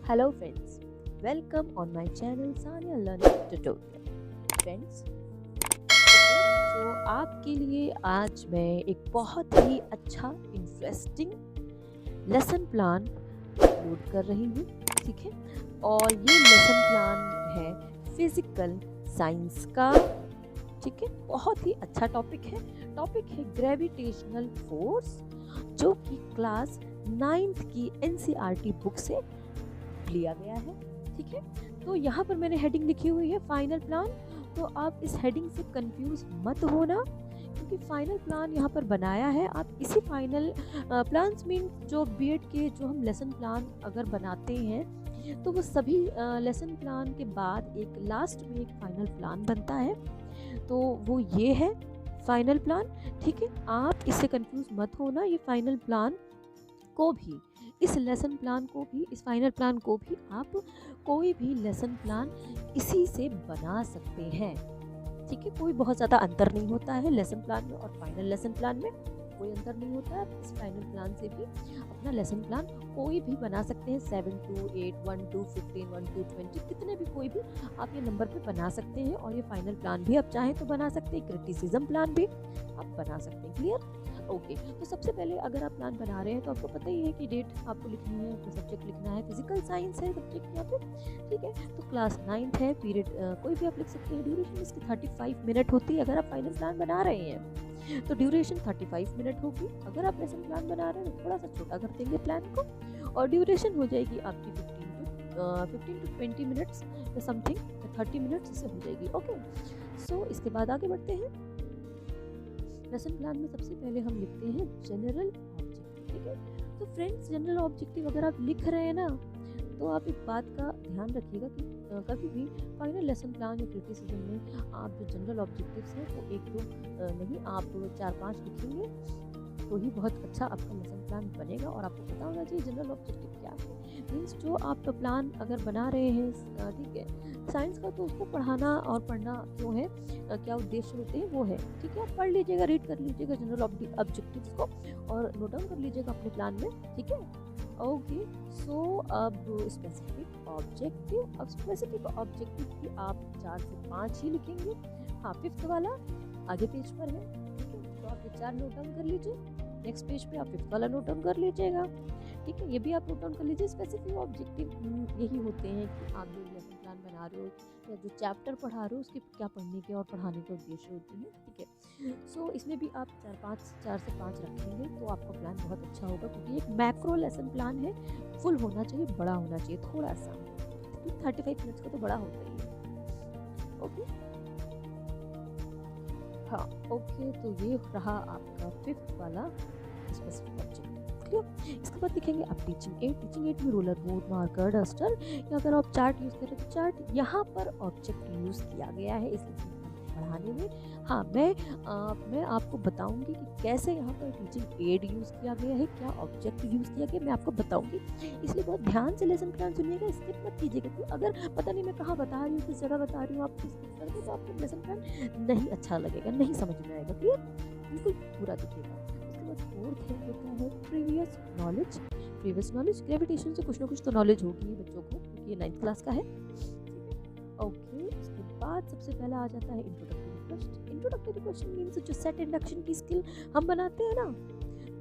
Hello friends, welcome on my channel Sania Learning Tutorial. Friends, तो आपके लिए आज मैं एक बहुत ही अच्छा इंटरेस्टिंग लेसन प्लान अपलोड कर रही हूँ, ठीक है। और ये लेसन प्लान है फिजिकल साइंस का, ठीक है। बहुत ही अच्छा टॉपिक है ग्रेविटेशनल फोर्स, जो कि क्लास 9th की NCERT बुक से लिया गया है, ठीक है। तो यहाँ पर मैंने हेडिंग लिखी हुई है फाइनल प्लान। तो आप इस हेडिंग से कंफ्यूज मत होना, क्योंकि फाइनल प्लान यहाँ पर बनाया है। आप इसी फाइनल प्लान्स मीन जो बीएड के जो हम लेसन प्लान अगर बनाते हैं तो वो सभी लेसन प्लान के बाद एक लास्ट में एक फाइनल प्लान बनता है, तो वो ये है फाइनल प्लान, ठीक है। आप इससे कंफ्यूज मत होना। ये फाइनल प्लान को भी, इस लेसन प्लान को भी, इस फाइनल प्लान को भी आप कोई भी लेसन प्लान इसी से बना सकते हैं, ठीक है। कोई बहुत ज़्यादा अंतर नहीं होता है लेसन प्लान में और फाइनल लेसन प्लान में, कोई अंतर नहीं होता है। इस फाइनल प्लान से भी अपना लेसन प्लान कोई भी बना सकते हैं। 7 to 8, 1 to 15, 1 to 20, कितने भी कोई भी आप ये नंबर पे बना सकते हैं। और ये फाइनल प्लान भी आप चाहें तो बना सकते हैं, क्रिटिसिज्म प्लान भी आप बना सकते हैं। क्लियर? ओके। तो सबसे पहले अगर आप प्लान बना रहे हैं तो आपको पता ही है कि डेट आपको लिखनी है, तो सब्जेक्ट लिखना है, फिजिकल साइंस है सब्जेक्ट यहाँ पे, ठीक है। तो क्लास 9th है, पीरियड कोई भी आप लिख सकते हैं। ड्यूरेशन इसकी 35 मिनट होती है। अगर आप फाइनल प्लान बना रहे हैं तो ड्यूरेशन 35 मिनट होगी। अगर आप लेसन प्लान बना रहे हैं तो थोड़ा सा छोटा कर देंगे प्लान को, और ड्यूरेशन हो जाएगी आपकी 15 to 20 मिनट्स या समथिंग, 30 मिनट्स इससे हो जाएगी। ओके, सो इसके बाद आगे बढ़ते हैं। लेसन प्लान में सबसे पहले हम लिखते हैं जनरल ऑब्जेक्टिव, ठीक है। तो फ्रेंड्स, जनरल ऑब्जेक्टिव अगर आप लिख रहे हैं ना, तो आप एक बात का ध्यान रखिएगा कि कभी भी फाइनल लेसन प्लान या क्रिटिसिज्म में आप जो जनरल ऑब्जेक्टिव्स हैं वो 1-2 नहीं, आप 4-5 लिखेंगे तो ही बहुत अच्छा आपका लेसन प्लान बनेगा। और आपको पता होना चाहिए जनरल ऑब्जेक्टिव क्या है। मीन्स जो आप प्लान अगर बना रहे हैं, ठीक है, साइंस का, तो उसको पढ़ाना और पढ़ना जो है क्या उद्देश्य होते हैं वो है, ठीक है। आप पढ़ लीजिएगा, रीड कर लीजिएगा जनरल ऑब्जेक्टिव्स को और नोट डाउन कर लीजिएगा अपने प्लान में, ठीक है। ओके, सो अब स्पेसिफिक ऑब्जेक्टिव, अब स्पेसिफिक ऑब्जेक्टिव की आप 4 से 5 ही लिखेंगे। हाँ, 5th वाला आगे पेज पर है, ठीक है। तो आप ये 4 नोट डाउन कर लीजिए। नेक्स्ट पेज पे आप 5th वाला नोट डाउन कर लीजिएगा, ठीक है। ये भी आप नोट डाउन कर लीजिए। स्पेसिफिक ऑब्जेक्टिव यही होते हैं कि आप जो लेसन प्लान बना रहे हो या जो चैप्टर पढ़ा रहे हो उसके क्या पढ़ने के और पढ़ाने के उद्देश्य होते हैं, ठीक है। सो इसमें भी आप 4 से 5 रखेंगे तो आपका प्लान बहुत अच्छा होगा, क्योंकि एक मैक्रो लेसन प्लान है, फुल होना चाहिए, बड़ा होना चाहिए थोड़ा सा, 35 मिनट्स का तो बड़ा होता ही है। ओके, हाँ, ओके। तो ये रहा आपका 5th वाला स्पेसिफिक ऑब्जेक्टिव। इसके बाद लिखेंगे आप टीचिंग एड में रोलर बोर्ड, मार्कर, डस्टर, या अगर आप चार्ट यूज़ करें तो चार्ट। यहाँ पर ऑब्जेक्ट यूज़ किया गया है इस पढ़ाने में। हाँ, मैं आपको बताऊंगी कि कैसे यहाँ पर टीचिंग एड यूज़ किया गया है, क्या ऑब्जेक्ट यूज़ किया गया, मैं आपको बताऊंगी। इसलिए बहुत ध्यान से लेसन प्लान सुनिएगा, स्किप मत कीजिएगा। तो अगर पता नहीं मैं कहाँ बता रही हूँ, किस जगह बता रही हूँ, आप स्किप कर दो तो आपको लेसन प्लान नहीं अच्छा लगेगा, नहीं समझ में आएगा। क्लियर? बिल्कुल पूरा दिखेगा। 4th है, होता है प्रीवियस नॉलेज। ग्रेविटेशन से कुछ ना कुछ तो नॉलेज होगी बच्चों को, क्योंकि ये 9th क्लास का है, ठीक है। ओके, उसके बाद सबसे पहला आ जाता है इंट्रोडक्टरी क्वेश्चन। मीन्स जो सेट इंडक्शन की स्किल हम बनाते हैं ना,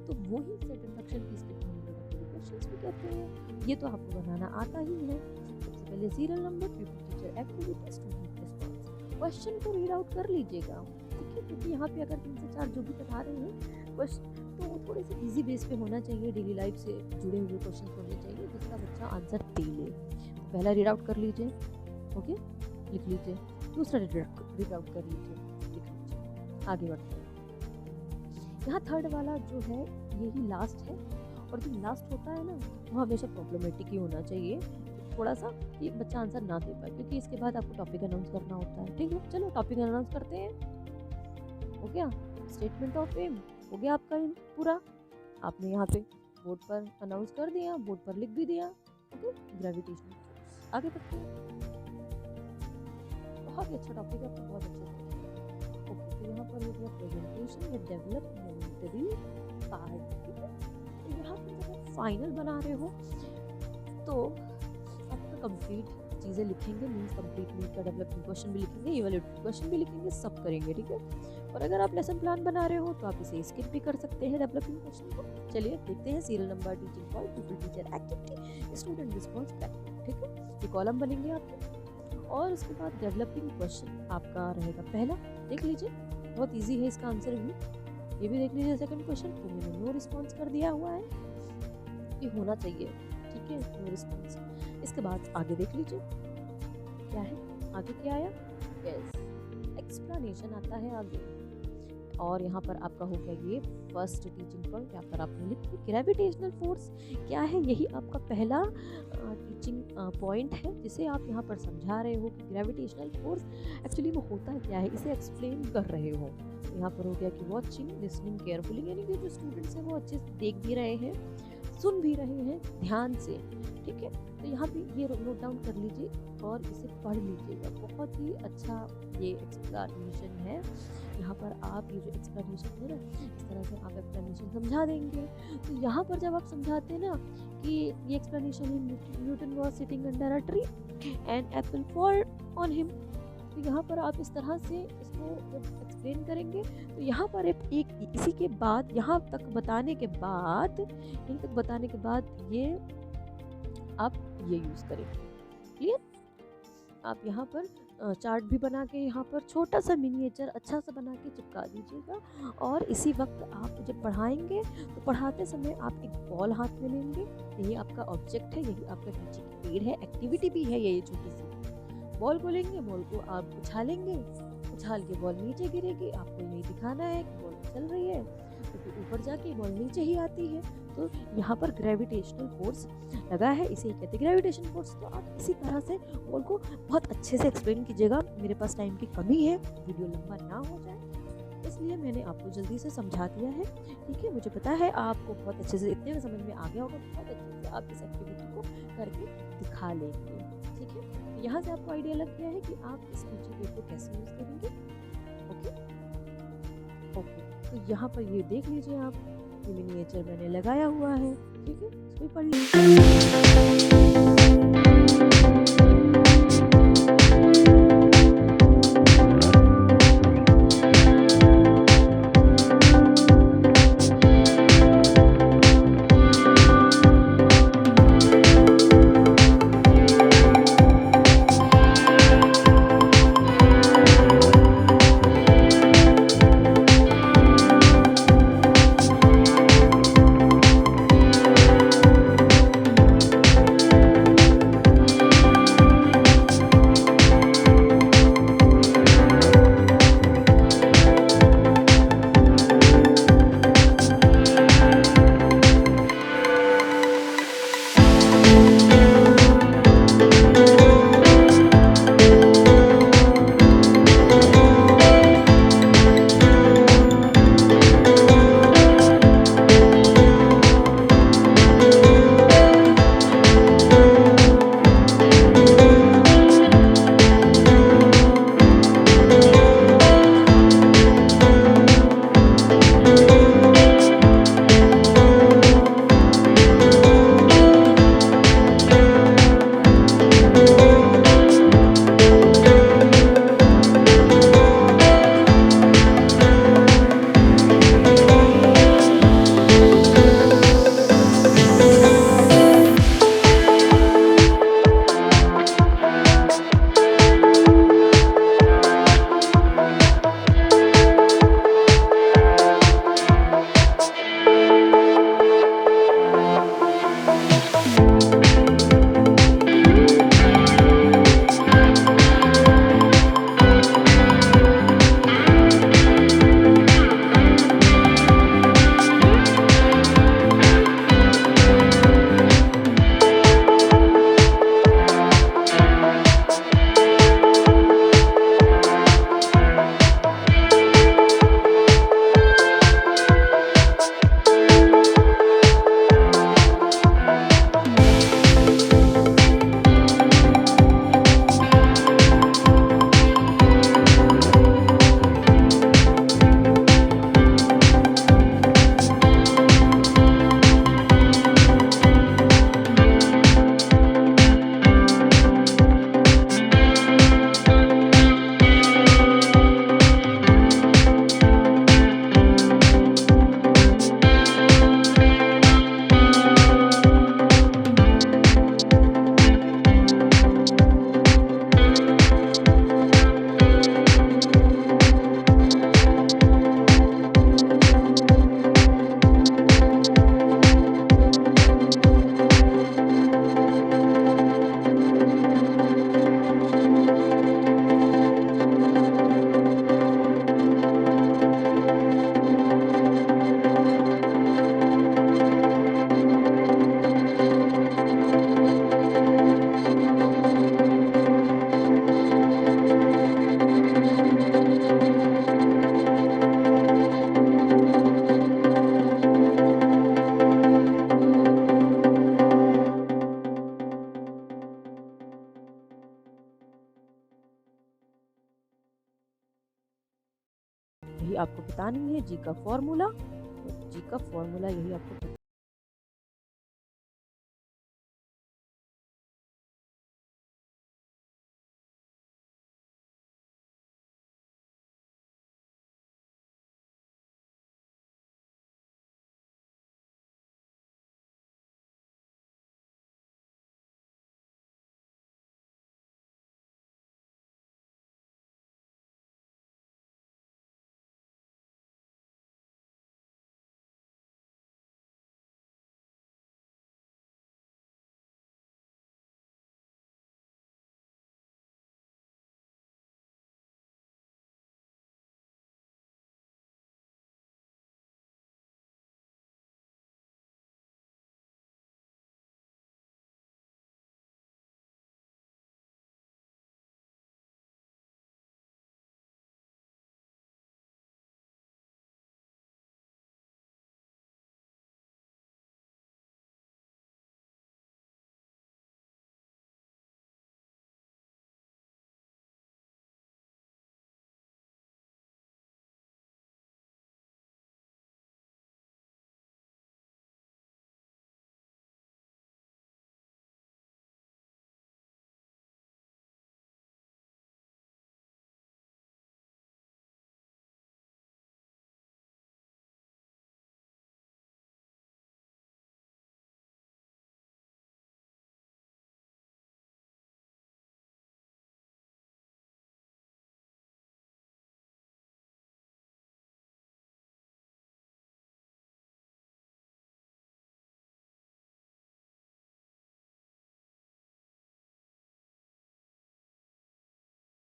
तो वही सेट इंडक्शन की स्किल हम इंट्रोडक्टरी क्वेश्चंस भी कहते हैं। ये तो आपको बनाना आता ही है। सबसे पहले serial number, people teacher activity, student response. Question को रीड आउट कर लीजिएगा, ठीक है, क्योंकि यहाँ पे अगर 3 से 4 जो भी बता रहे हैं क्वेश्चन, तो वो थोड़े से इजी बेस पे होना चाहिए, डेली लाइफ से जुड़े हुए क्वेश्चन होने चाहिए जिसका बच्चा आंसर दे ले। तो पहला रीड आउट कर लीजिए, ओके, लिख लीजिए। दूसरा रीड आउट कर लीजिए, लिख लीजिए। आगे बढ़ते हैं। यहाँ 3rd वाला जो है यही लास्ट है, और जो लास्ट होता है ना वो हमेशा प्रॉब्लमेटिक ही होना चाहिए, थोड़ा सा कि बच्चा आंसर ना दे पाए, क्योंकि इसके बाद आपको टॉपिक अनाउंस करना होता है, ठीक है। चलो टॉपिक अनाउंस करते हैं। हो गया स्टेटमेंट ऑफ एम, हो गया आपका पूरा। आपने यहाँ पे बोर्ड पर अनाउंस कर दिया, बोर्ड पर लिख भी दिया, ओके। ग्रेविटेशन, आगे बढ़ते हैं। बहुत ही अच्छा टॉपिक है, आपको बहुत अच्छा लगेगा। ओके, तो यहाँ पर हो गया प्रेजेंटेशन या डेवलपमेंटरी पार्ट, ठीक है। तो यहाँ पर जब आप फाइनल बना रहे हो तो आपका कंप्लीट चीज़ें लिखेंगे, मीन्स कंप्लीट मीट का डेवलपमेंट क्वेश्चन भी लिखेंगे, इवैल्यूएटिव क्वेश्चन भी लिखेंगे, सब करेंगे, ठीक है। और अगर आप लेसन प्लान बना रहे हो तो आप इसे स्किप भी कर सकते हैं डेवलपिंग क्वेश्चन को। चलिए देखते हैं serial number, teaching point, people teacher activity, student response practice, ठीक है। ये कॉलम बनेंगे आपके और उसके बाद डेवलपिंग क्वेश्चन आपका रहेगा पहला, देख लीजिए बहुत ईजी है इसका आंसर भी। ये भी देख लीजिए सेकंड क्वेश्चन, तो मैंने नो रिस्पॉन्स कर दिया हुआ है, ये होना चाहिए, ठीक है, नो रिस्पॉन्स। इसके बाद आगे देख लीजिए क्या है, आगे क्या आया, यस एक्सप्लेनेशन आता है आगे। और यहाँ पर आपका हो गया ये फर्स्ट टीचिंग पॉइंट, यहाँ पर आपने लिखा ग्रेविटेशनल फोर्स क्या है, यही आपका पहला टीचिंग पॉइंट है जिसे आप यहाँ पर समझा रहे हो कि ग्रेविटेशनल फोर्स एक्चुअली वो होता क्या है, इसे एक्सप्लेन कर रहे हो। यहाँ पर हो गया कि वॉचिंग लिसनिंग केयरफुली, यानी कि जो स्टूडेंट्स हैं वो अच्छे से देख भी रहे हैं, सुन भी रहे हैं ध्यान से, ठीक है। तो यहाँ पे ये नोट डाउन कर लीजिए और इसे पढ़ लीजिएगा, बहुत ही अच्छा ये एक्सप्लेनेशन है। यहाँ पर आप ये जो एक्सप्लेनेशन है ना, इस तरह से आप एक्सप्लेनेशन समझा देंगे। तो यहाँ पर जब आप समझाते हैं ना कि ये एक्सप्लेनेशन है, Newton was sitting under a tree and Apple fall on him, तो यहाँ पर आप इस तरह से इसको जब एक्सप्लेन करेंगे तो यहाँ पर एक इसी के बाद यहाँ तक बताने के बाद, यहीं तक बताने के बाद ये आप ये यूज़ करेंगे, क्लियर। आप यहाँ पर चार्ट भी बना के यहाँ पर छोटा सा मिनिएचर अच्छा सा बना के चिपका दीजिएगा। और इसी वक्त आप जब पढ़ाएंगे तो पढ़ाते समय आप एक बॉल हाथ में लेंगे, यही आपका ऑब्जेक्ट है, यही आपका टीचिंग एड है, एक्टिविटी भी है ये छोटी सी। बॉल को लेंगे, बॉल को आप उछालेंगे, उछाल के बॉल नीचे गिरेगी, आपको यही दिखाना है कि बॉल चल रही है, क्योंकि ऊपर जाके बॉल नीचे ही आती है। तो यहाँ पर ग्रेविटेशनल फोर्स लगा है, इसे ही कहते हैं ग्रेविटेशन फोर्स। तो आप इसी तरह से बॉल को बहुत अच्छे से एक्सप्लेन कीजिएगा। मेरे पास टाइम की कमी है, वीडियो लंबा ना हो जाए, इसलिए मैंने आपको जल्दी से समझा दिया है, ठीक है। मुझे पता है आपको बहुत अच्छे से इतने में समझ में आ गया होगा, बहुत अच्छे से आप इस एक्टिविटी को करके दिखा लेंगे, ठीक है। यहाँ से आपको आइडिया लग गया है कि आप इस टीचिंग एड को कैसे यूज़ करेंगे, ओके। तो यहाँ पर ये देख लीजिए आप, ये मिनिएचर मैंने लगाया हुआ है, ठीक है, इसको पढ़ लीजिए। पता नहीं है जी का फॉर्मूला, तो जी का फॉर्मूला यही आपको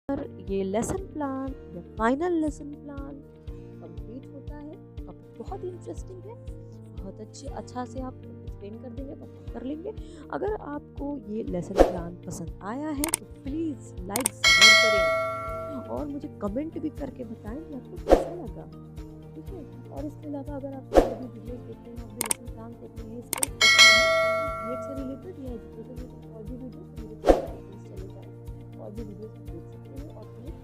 पर ये लेसन प्लान या फाइनल लेसन प्लान कंप्लीट होता है। अब बहुत इंटरेस्टिंग है, बहुत अच्छा से आप एक्सप्लेन कर देंगे, परफॉर्म कर लेंगे। अगर आपको ये लेसन प्लान पसंद आया है तो प्लीज़ लाइक ज़रूर करें और मुझे कमेंट भी करके बताएं कि आपको कैसा लगा, ठीक है। और इसके अलावा अगर आप और भी वीडियोस देखते हैं, आप भी लेसन प्लान देखते हैं, इसके नेट से रिलेटेड या एजुकेशन और भी वीडियोस मेरे चैनल चले जाएँ और भी वीडियोस देख सकते हैं। और प्लीज़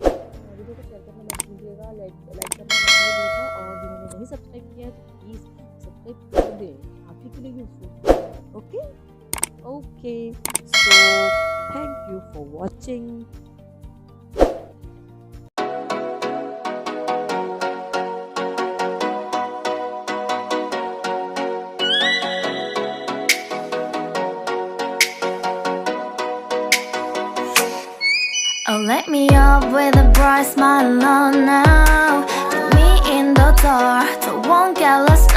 वीडियो को शेयर करना मत भूलिएगा, लाइक करना मत भूलिएगा। और जिन्होंने नहीं सब्सक्राइब किया है तो प्लीज़ सब्सक्राइब कर दें, आप ही के लिए यूजफुल है। Okay okay, so thank you for watching. Oh, let me up with a bright smile on now. Put me in the dark, so won't get lost now.